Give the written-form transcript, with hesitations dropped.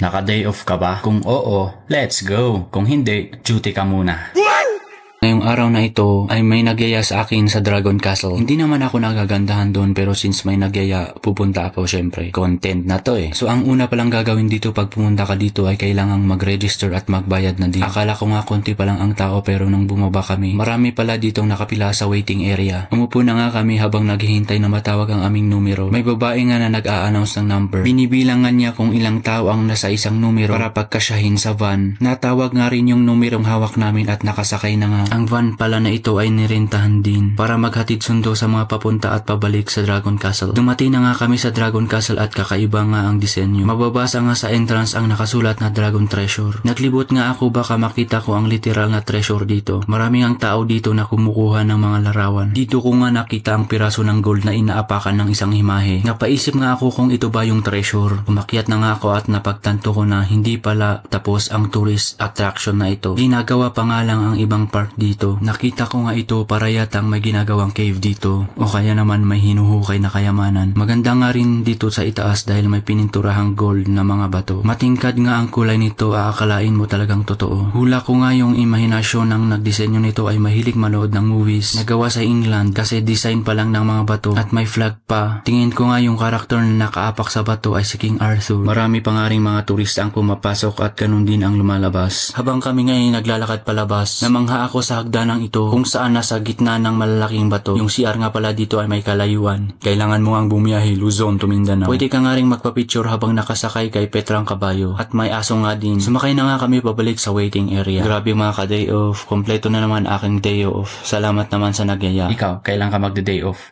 Naka-day off ka ba? Kung oo, let's go. Kung hindi, duty ka muna. Ngayong araw na ito ay may nagyaya sa akin sa Dragon Castle. Hindi naman ako nagagandahan doon pero since may nagyaya, pupunta ako syempre. Content na to eh. So ang una palang gagawin dito pag pumunta ka dito ay kailangang mag-register at magbayad na din. Akala ko nga konti pa lang ang tao pero nung bumaba kami, marami pala ditong nakapila sa waiting area. Umupo na nga kami habang naghihintay na matawag ang aming numero. May babae nga na nag-a-announce ng number. Binibilangan niya kung ilang tao ang nasa isang numero para pagkasyahin sa van. Natawag nga rin yung numerong hawak namin at nakasakay na nga. Ang van pala na ito ay nirentahan din para maghatid sundo sa mga papunta at pabalik sa Dragon Castle. Dumating na nga kami sa Dragon Castle at kakaiba nga ang disenyo. Mababasa nga sa entrance ang nakasulat na Dragon Treasure. Naglibot nga ako baka makita ko ang literal na treasure dito. Maraming ang tao dito na kumukuha ng mga larawan. Dito ko nga nakita ang piraso ng gold na inaapakan ng isang himahe. Napaisip nga ako kung ito ba yung treasure. Umakyat na nga ako at napagtanto ko na hindi pala tapos ang tourist attraction na ito. Ginagawa pa nga lang ang ibang part dito. Nakita ko nga ito para yatang may ginagawang cave dito o kaya naman may hinuhukay na kayamanan. Maganda nga rin dito sa itaas dahil may pininturahang gold na mga bato. Matingkad nga ang kulay nito, aakalain mo talagang totoo. Hula ko nga yung imahinasyon ng nagdisenyo nito ay mahilig manood ng movies na gawa sa England kasi design pa lang ng mga bato at may flag pa. Tingin ko nga yung karakter na nakaapak sa bato ay si King Arthur. Marami pa nga rin mga turista ang pumapasok at ganun din ang lumalabas. Habang kami ngayon naglalakad palabas, namangha ako sa hagdanan ito kung saan nasa gitna ng malalaking bato. Yung CR nga pala dito ay may kalayuan. Kailangan mo ang bumiyahe Luzon to Mindanao. Pwede ka nga rin magpa-picture habang nakasakay kay Petrang Kabayo. At may aso nga din. Sumakay na nga kami pabalik sa waiting area. Grabe mga ka-day off. Kompleto na naman aking day off. Salamat naman sa nagyaya. Ikaw, kailan ka magde-day off?